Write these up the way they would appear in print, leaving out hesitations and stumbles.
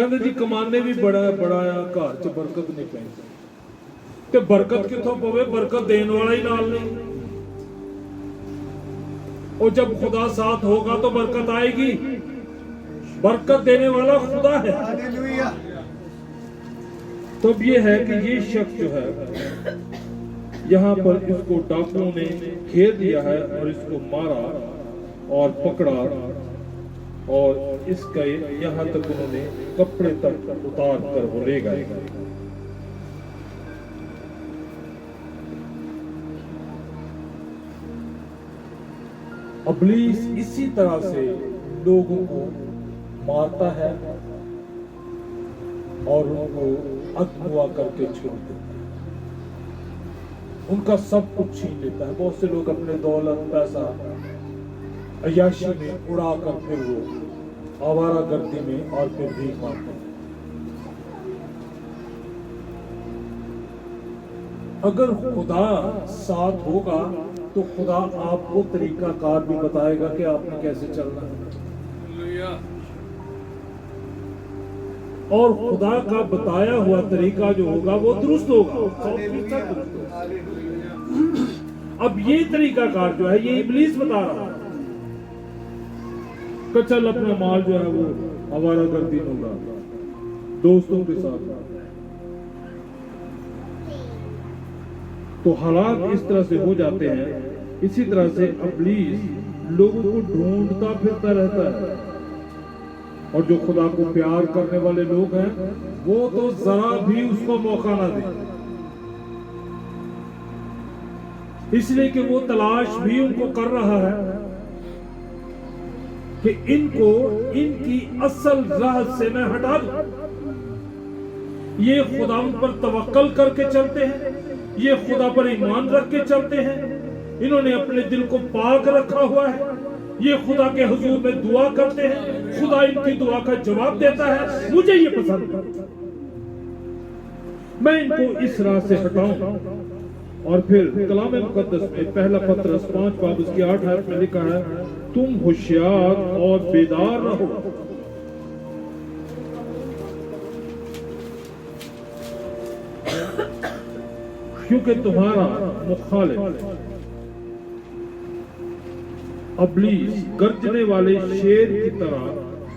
ਕਹਿੰਦੇ ਜੀ ਕਮਾਨੇ ਵੀ ਬੜਾਇਆ ਘਰ 'ਚ ਬਰਕਤ ਨਹੀਂ ਪੈਂਦੀ ਤੇ ਬਰਕਤ ਕਿੱਥੋਂ ਪਵੇ? ਬਰਕਤ ਦੇਣ ਵਾਲਾ ਹੀ ਨਾਲ ਨਹੀਂ। और जब खुदा साथ होगा तो बरकत आएगी। बरकत देने वाला खुदा है। तो अब ये है कि ये शख्स जो है यहाँ पर इसको डाकुओं ने घेर दिया है और इसको मारा और पकड़ा और इसका यहाँ तक उन्होंने कपड़े तक उतार कर वो ले गए। इब्लीस इसी तरह से लोगों को मारता है और उनको अगवा करके छोड़ देता है, उनका सब कुछ छीन लेता है। बहुत से लोग अपने दौलत पैसा अय्याशी में उड़ा कर फिर वो आवारा गर्दी में और फिर भीख मांगते हैं। अगर खुदा साथ होगा तो खुदा आपको तरीका कार भी बताएगा कि आपने कैसे चलना है, और खुदा का बताया हुआ तरीका जो होगा वो दुरुस्त होगा। अब ये तरीका कार जो है ये इब्लीस बता रहा है कि चल अपना माल जो है वो आवारा गर्दी में उड़ा, दोस्तों के साथ। तो हालात इस तरह से हो जाते हैं। इसी तरह से इब्लीस लोगों को ढूंढता फिरता रहता है, और जो खुदा को प्यार करने वाले लोग हैं वो तो जरा भी उसको मौका ना दे, इसलिए कि वो तलाश भी उनको कर रहा है कि इनको इनकी असल राह से मैं हटा दूं। ये खुदा पर तवक्कल करके चलते हैं, ये खुदा पर ईमान रख के चलते हैं, इन्होंने अपने दिल को पाक रखा हुआ है, ये खुदा के हुजूर में दुआ करते हैं, खुदा इनकी दुआ का जवाब देता है। मुझे ये पसंद है, मैं इनको इस राह से हटाऊं। और फिर कलाम मुकद्दस में पहला पत्रस 5 बाब उसकी 8 आयत में लिखा है, तुम होशियार और बेदार रहो, क्योंकि तुम्हारा मुखालिफ इब्लीस गरजने वाले शेर की तरह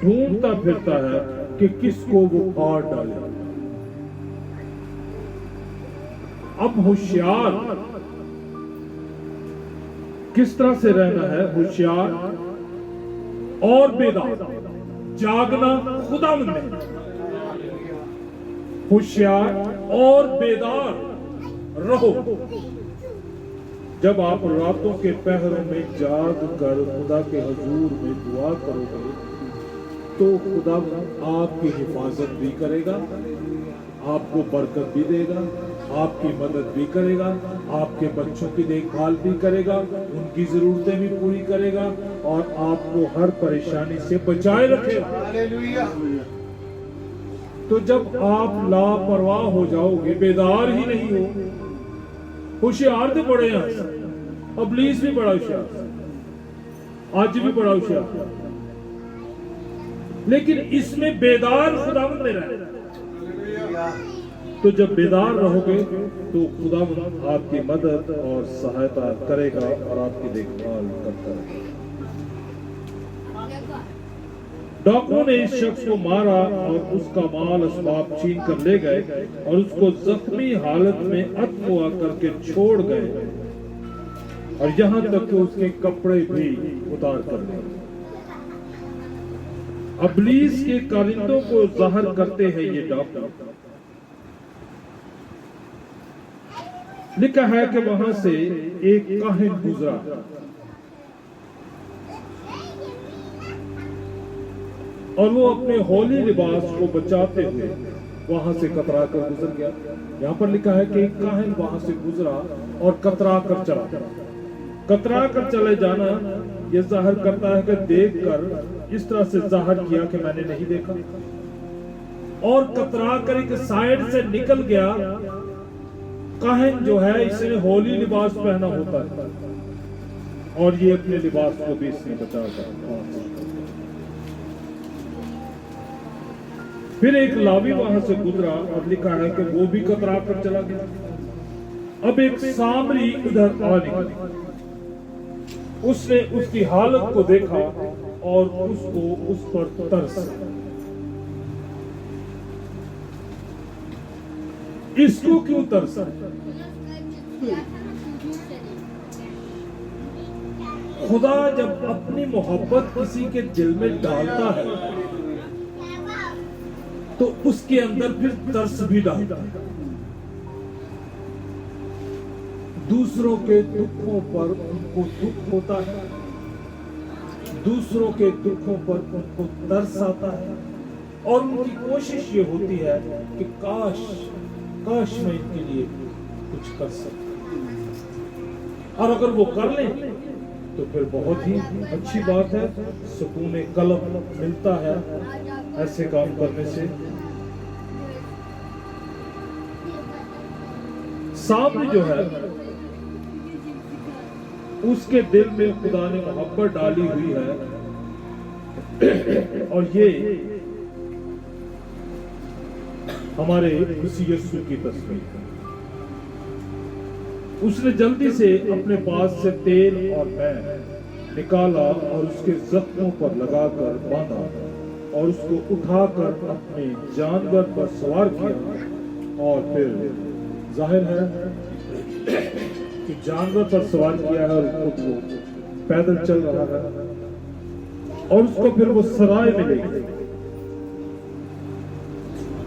ढूंढता फिरता है कि किसको वो फाड़ डाले। अब होशियार किस तरह से रहना है? होशियार और बेदार, जागना खुदा में, होशियार और बेदार रहो। जब आप रातों के पहरों में जाग कर खुदा के हुजूर में दुआ करोगे तो खुदा आपकी हिफाजत भी करेगा, आपको बरकत भी देगा, आपकी मदद भी करेगा, आपके बच्चों की देखभाल भी करेगा, उनकी जरूरतें भी पूरी करेगा और आपको हर परेशानी से बचाए रखेगा। तो जब आप लापरवाह हो जाओगे, बेदार ही नहीं हो, होशियार तो बड़े हैं, इब्लीस भी बड़ा होशियार, आज भी बड़ा होशियार, लेकिन इसमें बेदार खुदावंद में रहे। तो जब बेदार रहोगे तो खुदावंद आपकी मदद और सहायता करेगा और आपकी देखभाल करता रहेगा। डाकुओं ने इस शख्स को मारा और उसका माल असबाब छीन कर ले गए और उसको जख्मी हालत में अगवा करके छोड़ गए, और यहाँ तक कि उसके कपड़े भी उतार कर ले। इब्लीस के कारिंदों को जाहिर करते हैं ये डाकू। लिखा है कि वहां से एक काहिन गुजरा और वो अपने होली लिबास को बचाते हुए वहां से कतरा कर गुजर गया। यहाँ पर लिखा है कि एक काहिन वहां से गुजरा और कतरा कर चला। कतरा कर चले जाना ये जाहिर करता है कि देखकर इस तरह से जाहिर किया कि मैंने नहीं देखा, और कतरा कर एक साइड से निकल गया। काहिन जो है इसने होली लिबास पहना होता है और ये अपने लिबास को भी इसने बचा कर। फिर एक लावी वहां से गुजरा और लिखा है कि वो भी कतरा कर चला गया। अब एक सामरी उधर आ निकली, उसने उसकी हालत को देखा और उसको उस पर तरस। इसको क्यों तरस? खुदा जब अपनी मोहब्बत किसी के दिल में डालता है तो उसके अंदर फिर तरस भी डालता है। दूसरों के दुखों पर उनको दुख होता है, दूसरों के दुखों पर उनको तरस आता है और उनकी कोशिश ये होती है कि काश मैं इनके लिए कुछ कर सकता। और अगर वो कर लें तो फिर बहुत ही अच्छी बात है, सुकून कल्ब मिलता है ऐसे काम करने से। सामने जो है उसके दिल में खुदा ने मोहब्बत डाली हुई है और ये हमारे मसीह यीशु की तस्वीर है। उसने जल्दी से अपने पास से तेल और मैन निकाला और उसके जख्मों पर लगाकर बांधा और उसको उठाकर अपने जानवर पर सवार किया। और फिर जाहिर है कि जानवर पर सवार किया है और खुद वो पैदल चल रहा है और उसको फिर वो सराय में ले गए।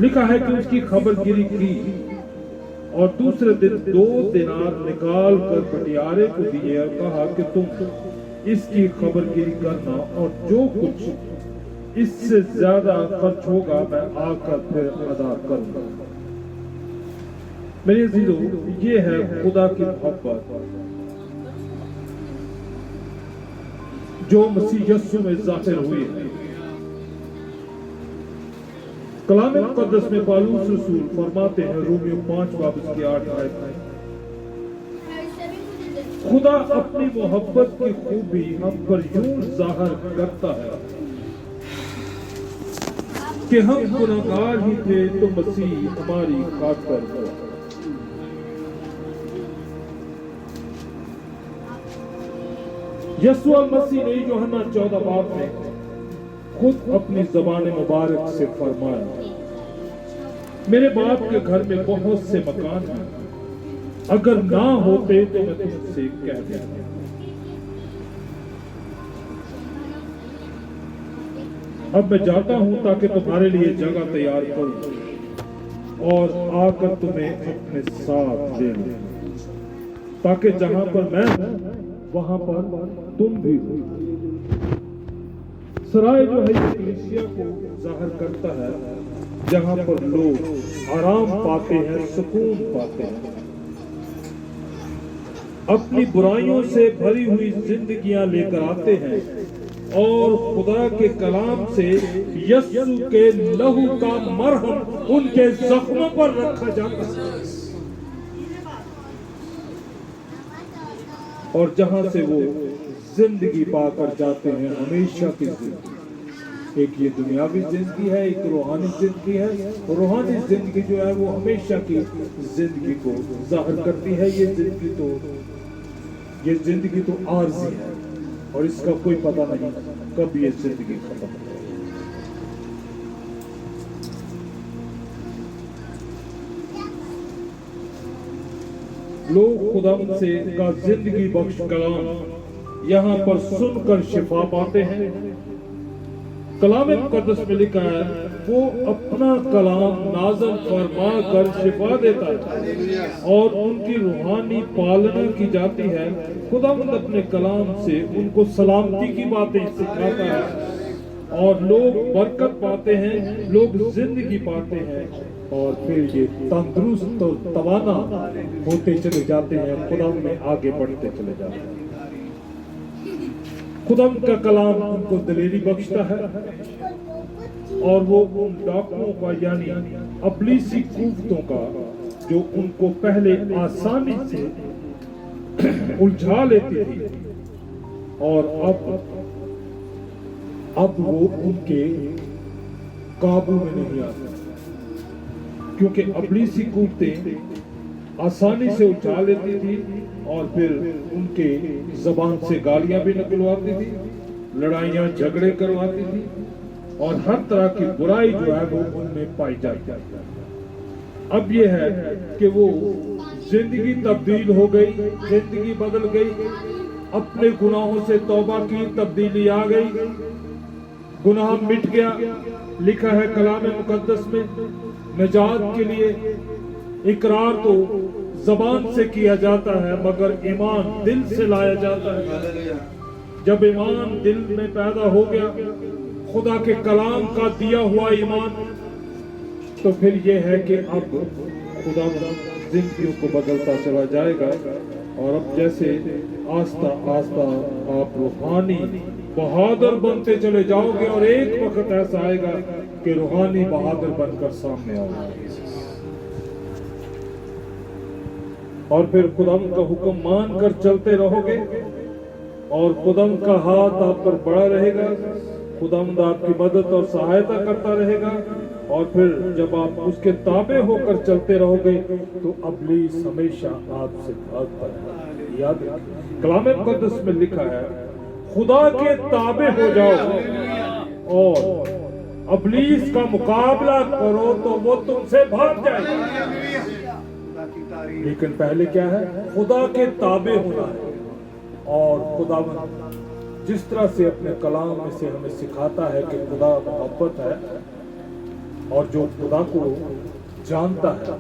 लिखा है कि उसकी खबरगिरी की और दूसरे दिन 2 दिनार निकाल कर बटियारे को दिए और कहा कि तुम इसकी खबरगिरी करना और जो कुछ इससे ज्यादा खर्च होगा मैं आकर फिर अदा करूंगा। मेरे अजीजों, ये है खुदा की मोहब्बत जो मसीह यीशु में जाहिर हुई है। कलाम मुक़द्दस में पौलुस रसूल फरमाते हैं रोमियो 5:8 खुदा अपनी मोहब्बत की खूबी हम पर यूं जाहिर करता है कि हम गुनहगार ही थे तो मसीह हमारी खातिर हुआ। यीशु मसीह ने यूहन्ना 14 में खुद अपनी ज़बान मुबारक से फरमाया, मेरे बाप के घर में बहुत से मकान हैं, अगर ना होते तो मैं तुमसे कह देता। अब मैं जाता हूं ताकि तुम्हारे लिए जगह तैयार करूं और आकर तुम्हें अपने साथ ले लूं, ताकि जहां पर मैं हूं वहां पर तुम भी हो। सराय जो है कलीसिया को जाहिर करता है जहां पर लोग आराम पाते हैं, सुकून पाते हैं, अपनी बुराइयों से भरी हुई जिंदगियां लेकर आते हैं और खुदा के कलाम से यीशु के लहू का मरहम उनके जख्मों पर रखा जाता है और जहां से वो जिंदगी पाकर जाते हैं, हमेशा की जिंदगी। एक ये दुनियावी जिंदगी है, एक रूहानी जिंदगी है। रूहानी जिंदगी जो है वो हमेशा की जिंदगी को जाहिर करती है। ये जिंदगी तो आर्जी है और इसका कोई पता नहीं कब ये जिंदगी खत्म हो। लोग खुदा से का जिंदगी बख्श कलाम यहाँ पर सुनकर शिफा पाते हैं। कलाम मुक़द्दस में लिखा है वो अपना कलाम नाज़िल फरमा कर शिफा देता है और उनकी रूहानी पालना की जाती है। खुदावंद अपने कलाम से उनको सलामती की बातें सिखाता है और लोग बरकत पाते हैं, लोग जिंदगी पाते हैं और फिर ये तंदुरुस्त और तवाना होते चले जाते हैं, खुदावंद में आगे बढ़ते चले जाते हैं। खुदावंद का कलाम उनको दिलेरी बख्शता है और वो उन डाकुओं का यानी अब्लीसी कुफ्तों का जो उनको पहले आसानी से उलझा लेती थी और अब वो उनके काबू में नहीं आते, क्योंकि अबलीसी कुव्वतें आसानी से उठा लेती थी और फिर उनके जबान से गालियां भी निकलवाती थी, लड़ाइयां झगड़े करवाती थी और हर तरह की बुराई जो है वो उनमें पाई जाती है। अब ये है कि वो जिंदगी तब्दील हो गई, जिंदगी बदल गई, अपने गुनाहों से तौबा की, तब्दीली आ गई, गुनाह मिट गया। लिखा है कलाम मुकद्दस में, निजात के लिए इकरार तो जबान से किया जाता है मगर ईमान दिल से लाया जाता है। जब ईमान दिल में पैदा हो गया, खुदा के कलाम का दिया हुआ ईमान, तो फिर यह है कि अब खुदा जिंदगियों को बदलता चला जाएगा। और अब जैसे आस्ता आस्ता आप रूहानी बहादुर बनते चले जाओगे और एक वक्त ऐसा आएगा कि रूहानी बहादुर बनकर सामने आओगे और फिर खुदाम का हुक्म मान कर चलते रहोगे और खुदाम का हाथ आप पर बड़ा रहेगा, खुदाम आपकी मदद और सहायता करता रहेगा। और फिर जब आप उसके ताबे होकर चलते रहोगे तो इब्लीस हमेशा आपसे भागता है। याद रखिए, कलाम मुकद्दस में लिखा है, खुदा के ताबे हो जाओ और इब्लीस का मुकाबला करो तो वो तुमसे भाग जाएगा। लेकिन पहले क्या है? खुदा के ताबे होना है। और खुदा जिस तरह से अपने कलाम में से हमें सिखाता है कि खुदा मोहब्बत है और जो खुदा को जानता है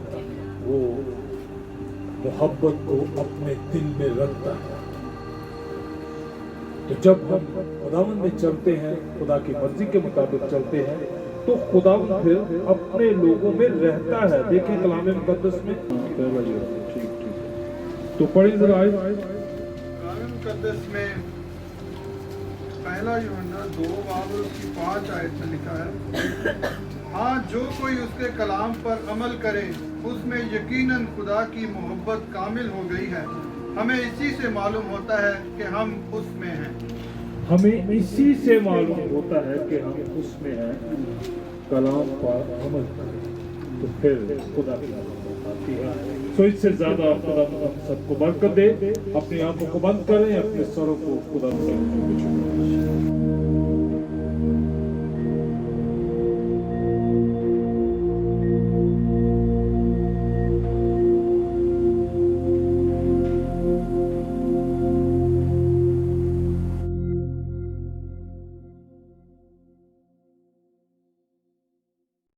वो मोहब्बत को अपने दिल में रखता है। तो जब हम खुदावंद में चलते हैं, खुदा की मर्जी के मुताबिक चलते हैं, तो खुदावंद फिर अपने लोगों में रहता है। देखिए कलाम मुकद्दस में ठीक तो पढ़ें जरा कलाम मुकद्दस में पहला यूहन्ना 2:5 में लिखा है, हाँ जो कोई उसके कलाम पर अमल करे उसमें यकीनन खुदा की मोहब्बत कामिल हो गई है। हमें इसी से मालूम होता है कि हम उसमें हैं। हमें इसी से मालूम होता है कि हम उसमें हैं, कलाम पर अमल करें तो फिर खुदा की मोहब्बत आती है। तो इससे ज्यादा खुदा हम सबको बरकत दे। अपनी आंखों को बंद करें, अपने सरों को खुदा से